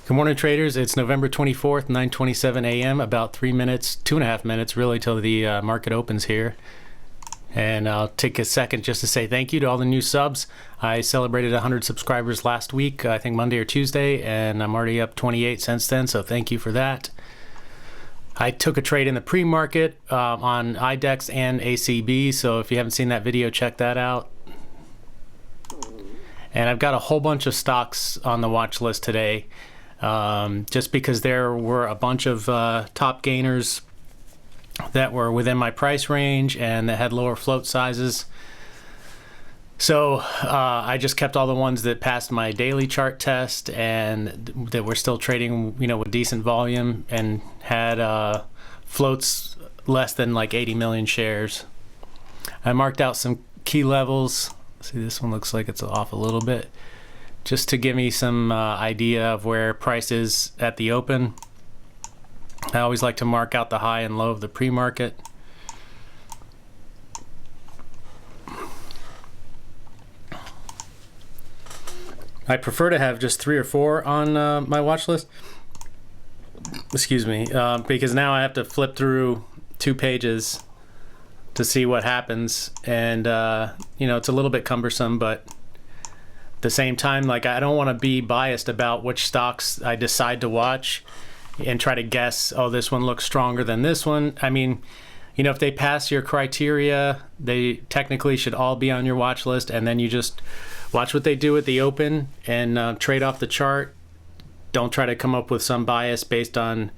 Good morning, traders. It's November 24th, 9:27 a.m. About 3 minutes, 2.5 minutes, really, till the market opens here. And I'll take a second just to say thank you to all the new subs. I celebrated 100 subscribers last week, I think Monday or Tuesday, and I'm already up 28 since then, so thank you for that. I took a trade in the pre-market on IDEX and ACB, so if you haven't seen that video, check that out. And I've got a whole bunch of stocks on the watch list today. Just because there were a bunch of top gainers that were within my price range and that had lower float sizes. So I just kept all the ones that passed my daily chart test and that were still trading, with decent volume and had floats less than like 80 million shares. I marked out some key levels. See, this one looks like it's off a little bit, just to give me some idea of where price is at the open. I always like to mark out the high and low of the pre-market. I prefer to have just 3 or 4 on my watch list. Excuse me, because now I have to flip through 2 pages to see what happens, and it's a little bit cumbersome, but at the same time, like, I don't want to be biased about which stocks I decide to watch and try to guess, oh, this one looks stronger than this one. I mean, if they pass your criteria, they technically should all be on your watch list, and then you just watch what they do at the open and trade off the chart. Don't try to come up with some bias based on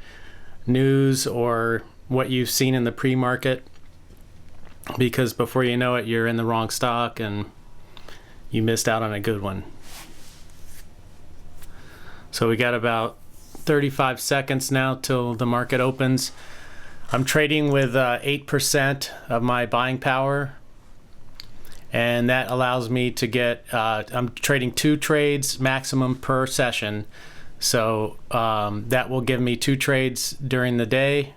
news or what you've seen in the pre-market, because before you know it, you're in the wrong stock and you missed out on a good one. So we got about 35 seconds now till the market opens. I'm trading with 8% of my buying power, and that allows me to get, I'm trading 2 trades maximum per session. So that will give me 2 trades during the day,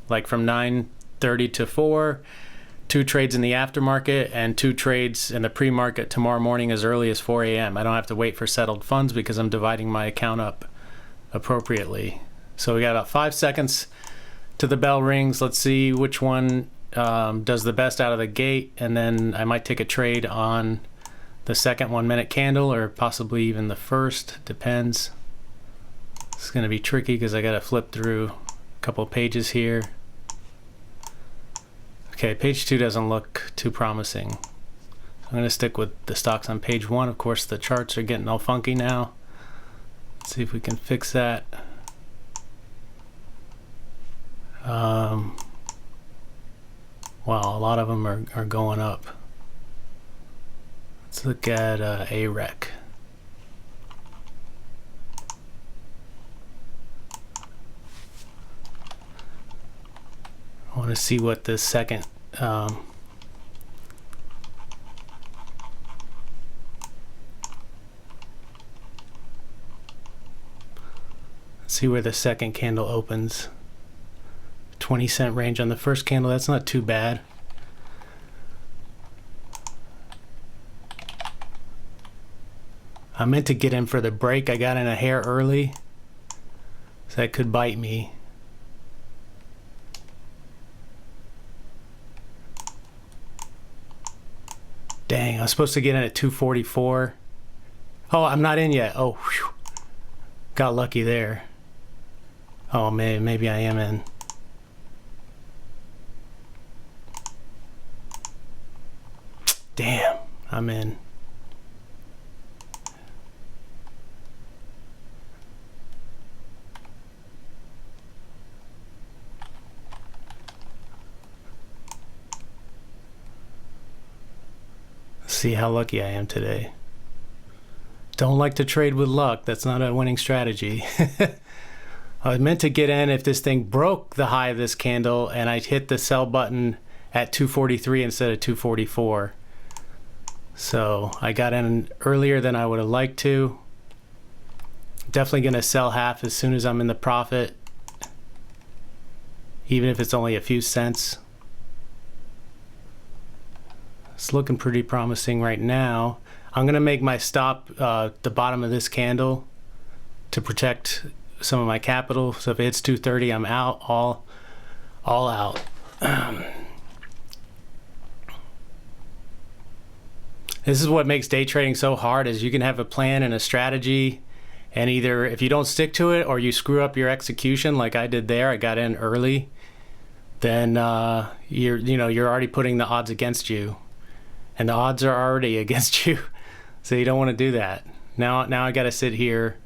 like from 9:30 to 4, 2 trades in the aftermarket, and 2 trades in the pre-market tomorrow morning as early as 4 a.m. I don't have to wait for settled funds because I'm dividing my account up appropriately. So we got about 5 seconds to the bell rings. Let's see which one does the best out of the gate, and then I might take a trade on the second 1-minute candle, or possibly even the first, depends. It's going to be tricky because I got to flip through a couple pages here. Okay, page 2 doesn't look too promising. I'm going to stick with the stocks on page 1. Of course, the charts are getting all funky now. Let's see if we can fix that. Wow, a lot of them are going up. Let's look at Arec. I want to see what the second let's see where the second candle opens. 20-cent range on the first candle. That's not too bad. I meant to get in for the break. I got in a hair early, so that could bite me. Dang, I was supposed to get in at 244. Oh, I'm not in yet. Oh, whew. Got lucky there. Oh, maybe I am in. Damn, I'm in. Let's see how lucky I am today. Don't like to trade with luck. That's not a winning strategy. I was meant to get in if this thing broke the high of this candle and I hit the sell button at 243 instead of 244. So I got in earlier than I would have liked to. Definitely going to sell half as soon as I'm in the profit, even if it's only a few cents. It's looking pretty promising right now. I'm going to make my stop the bottom of this candle, to protect some of my capital. So if it hits 230, I'm out, all out. This is what makes day trading so hard, is you can have a plan and a strategy, and either if you don't stick to it or you screw up your execution like I did there, I got in early, then you're already putting the odds against you, and the odds are already against you. So you don't want to do that. Now I got to sit here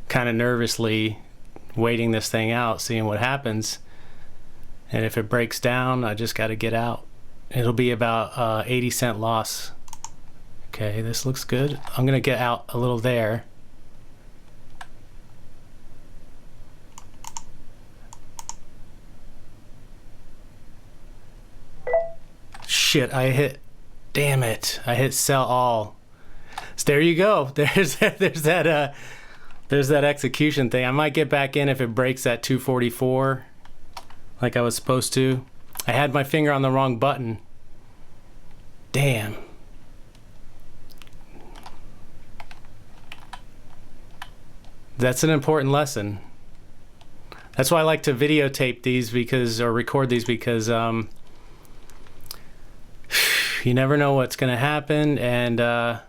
kind of nervously waiting this thing out, seeing what happens. And if it breaks down, I just got to get out. It'll be about 80-cent loss. Okay, this looks good. I'm gonna get out a little there. Shit, damn it, I hit sell all. So there you go. There's that execution thing. I might get back in if it breaks at 244 like I was supposed to. I had my finger on the wrong button. Damn. That's an important lesson. That's why I like to videotape these or record these, because you never know what's going to happen. And yeah,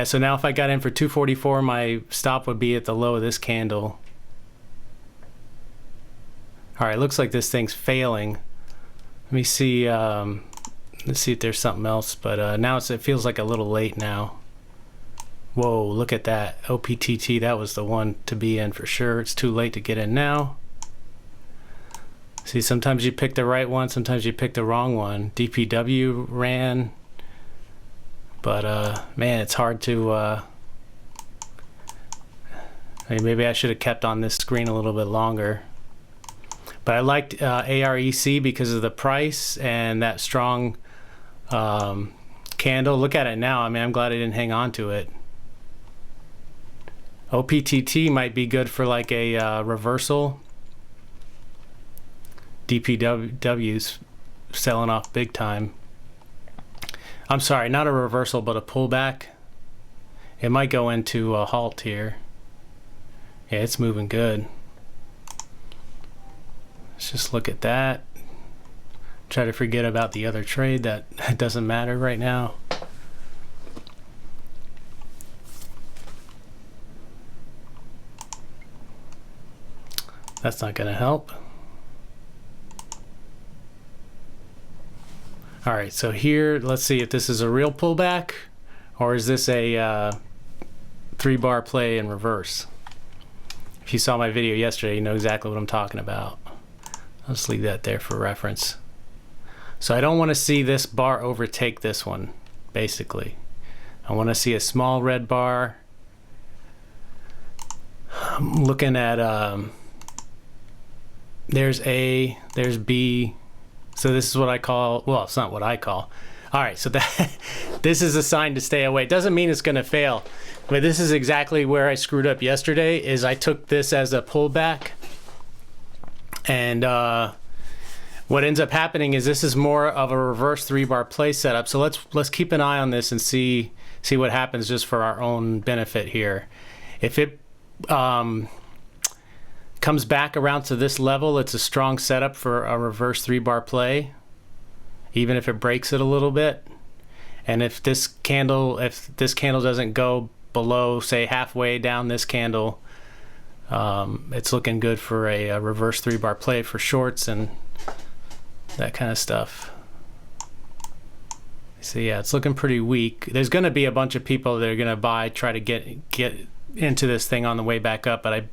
so now if I got in for 244, my stop would be at the low of this candle. All right, looks like this thing's failing. Let me see. Let's see if there's something else. But now it feels like a little late now. Whoa, look at that. OPTT, that was the one to be in for sure. It's too late to get in now. See, sometimes you pick the right one, sometimes you pick the wrong one. DPW ran. But, man, it's hard to... maybe I should have kept on this screen a little bit longer. But I liked AREC because of the price and that strong candle. Look at it now. I mean, I'm glad I didn't hang on to it. OPTT might be good for like a reversal. DPW's selling off big time. I'm sorry, not a reversal, but a pullback. It might go into a halt here. Yeah, it's moving good. Let's just look at that. Try to forget about the other trade. That doesn't matter right now. That's not going to help. All right, so here, let's see if this is a real pullback, or is this a 3-bar play in reverse. If you saw my video yesterday, you know exactly what I'm talking about. I'll just leave that there for reference. So I don't want to see this bar overtake this one, basically. I want to see a small red bar. I'm looking at... there's A, there's B. So this is what I call, well, it's not what I call. All right, so this is a sign to stay away. It doesn't mean it's gonna fail, but this is exactly where I screwed up yesterday, is I took this as a pullback. And what ends up happening is this is more of a reverse 3-bar play setup. So let's keep an eye on this and see what happens, just for our own benefit here. If it comes back around to this level, it's a strong setup for a reverse 3-bar play, even if it breaks it a little bit. And if this candle doesn't go below, say, halfway down this candle, it's looking good for a reverse 3-bar play for shorts and that kind of stuff. So yeah, it's looking pretty weak. There's going to be a bunch of people that are going to try to get into this thing on the way back up, but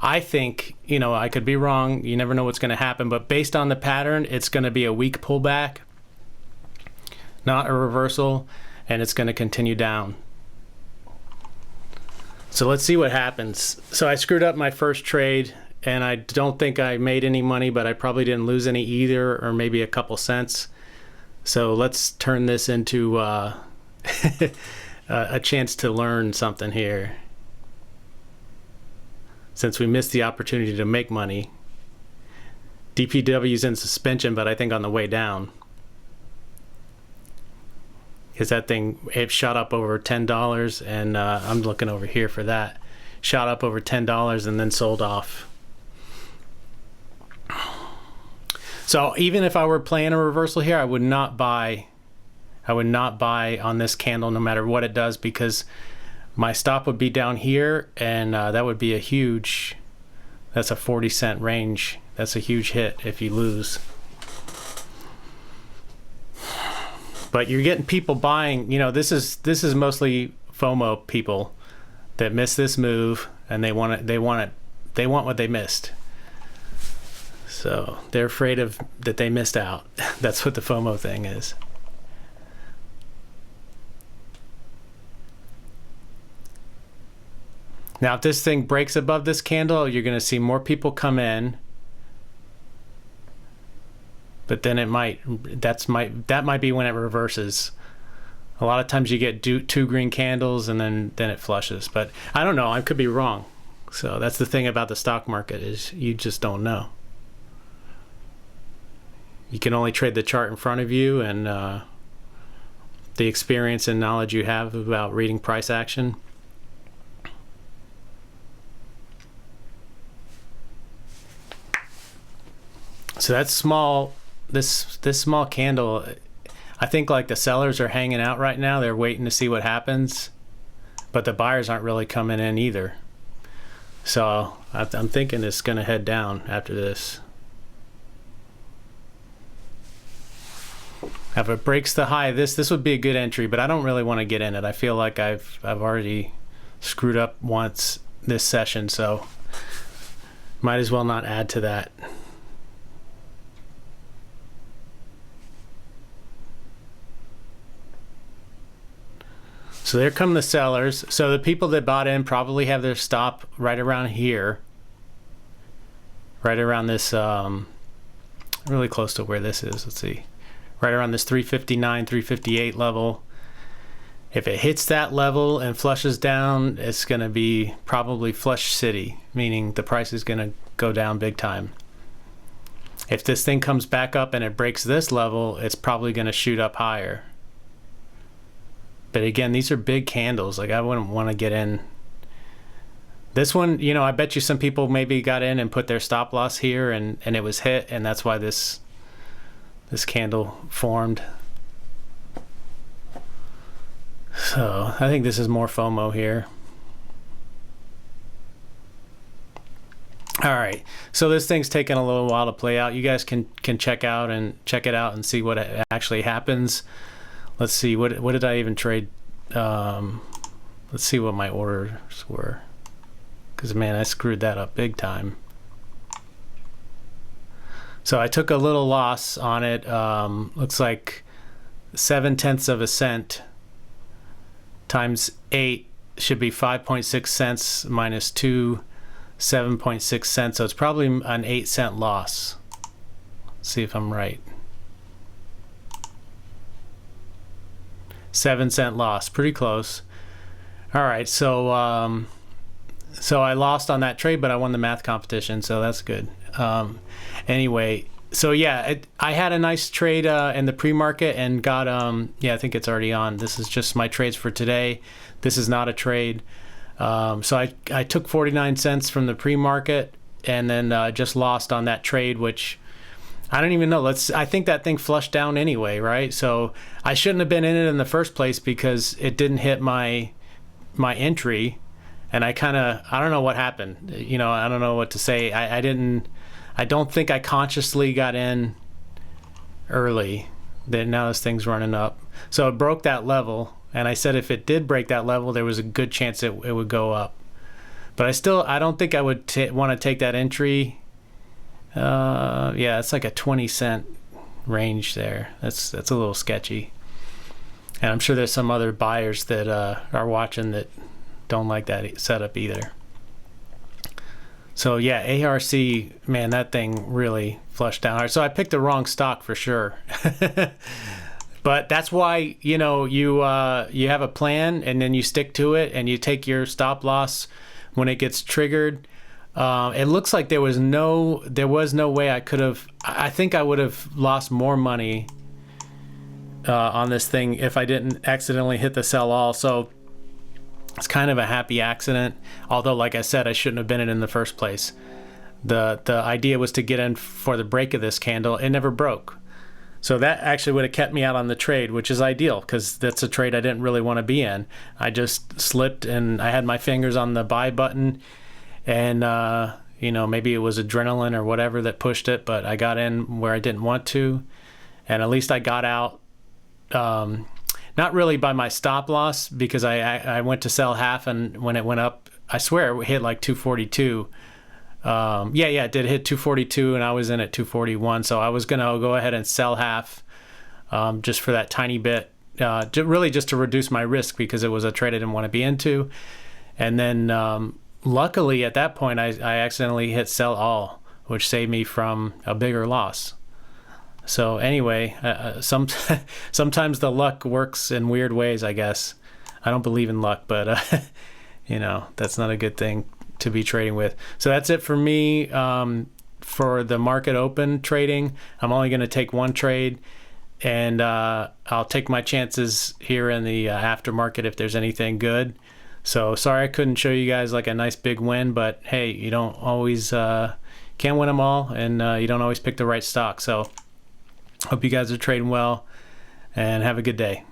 I think, you know, I could be wrong. You never know what's going to happen, but based on the pattern, it's going to be a weak pullback, not a reversal, and it's going to continue down. So let's see what happens. So I screwed up my first trade, and I don't think I made any money, but I probably didn't lose any either, or maybe a couple cents. So let's turn this into a chance to learn something here. Since we missed the opportunity to make money. DPW's in suspension, but I think on the way down. Because that thing, it shot up over $10, and I'm looking over here for that. shot up over $10 and then sold off. So even if I were playing a reversal here, I would not buy on this candle no matter what it does, because my stop would be down here, and that would be a huge, that's a 40-cent range. That's a huge hit if you lose. But you're getting people buying, you know, this is mostly FOMO people that miss this move, and they want what they missed. So they're afraid of that they missed out. That's what the FOMO thing is. Now, if this thing breaks above this candle, you're going to see more people come in. But then it that might be when it reverses. A lot of times you get two green candles and then it flushes. But I don't know. I could be wrong. So that's the thing about the stock market, is you just don't know. You can only trade the chart in front of you and the experience and knowledge you have about reading price action. So that's small. This small candle, I think like the sellers are hanging out right now. They're waiting to see what happens, but the buyers aren't really coming in either. So I'm thinking it's going to head down after this. If it breaks the high, this would be a good entry, but I don't really want to get in it. I feel like I've already screwed up once this session, so might as well not add to that. So there come the sellers. So the people that bought in probably have their stop right around here, right around this, really close to where this is. Let's see, right around this 359, 358 level. If it hits that level and flushes down, it's going to be probably flush city, meaning the price is going to go down big time. If this thing comes back up and it breaks this level, it's probably going to shoot up higher. But again, these are big candles. Like, I wouldn't want to get in. This one, you know, I bet you some people maybe got in and put their stop loss here, and it was hit, and that's why this candle formed. So I think this is more FOMO here. All right, so this thing's taking a little while to play out. You guys can check it out and see what actually happens. Let's see, what did I even trade? Let's see what my orders were, because man, I screwed that up big time. So I took a little loss on it. Looks like 0.7 of a cent times 8 should be 5.6 cents minus 2, 7.6 cents. So it's probably an 8-cent loss. Let's see if I'm right. 7-cent loss, pretty close. All right, so I lost on that trade, but I won the math competition, so that's good. Anyway, so yeah, I had a nice trade in the pre-market and got yeah, I think it's already on. This is just my trades for today. This is not a trade. So I took 49 cents from the pre-market and then just lost on that trade, which I don't even know. I think that thing flushed down anyway, right? So I shouldn't have been in it in the first place because it didn't hit my entry, and I don't know what happened. You know, I don't know what to say. I don't think I consciously got in early. Then now this thing's running up. So it broke that level, and I said if it did break that level, there was a good chance it would go up. But I don't think I would want to take that entry. Yeah, it's like a 20-cent range there. That's a little sketchy. And I'm sure there's some other buyers that are watching that don't like that setup either. So yeah, ARC, man, that thing really flushed down. All right, so I picked the wrong stock for sure. But that's why, you know, you have a plan and then you stick to it and you take your stop loss when it gets triggered. It looks like there was no way I could have. I think I would have lost more money on this thing if I didn't accidentally hit the sell all. So It's kind of a happy accident, although like I said, I shouldn't have been in the first place. The idea was to get in for the break of this candle. It never broke. So that actually would have kept me out on the trade, which is ideal because that's a trade I didn't really want to be in. I just slipped and I had my fingers on the buy button, and you know, maybe it was adrenaline or whatever that pushed it, but I got in where I didn't want to, and at least I got out. Not really by my stop loss, because I went to sell half, and when it went up, I swear it hit like 242. It did hit 242, and I was in at 241, so I was gonna go ahead and sell half, just for that tiny bit, really just to reduce my risk, because it was a trade I didn't want to be into. And then luckily at that point I accidentally hit sell all, which saved me from a bigger loss. So anyway, sometimes the luck works in weird ways, I guess. I don't believe in luck, but you know, that's not a good thing to be trading with. So that's it for me. For the market open trading, I'm only going to take one trade, and I'll take my chances here in the aftermarket if there's anything good. So sorry I couldn't show you guys like a nice big win, but hey, you don't always can't win them all, and you don't always pick the right stock. So hope you guys are trading well, and have a good day.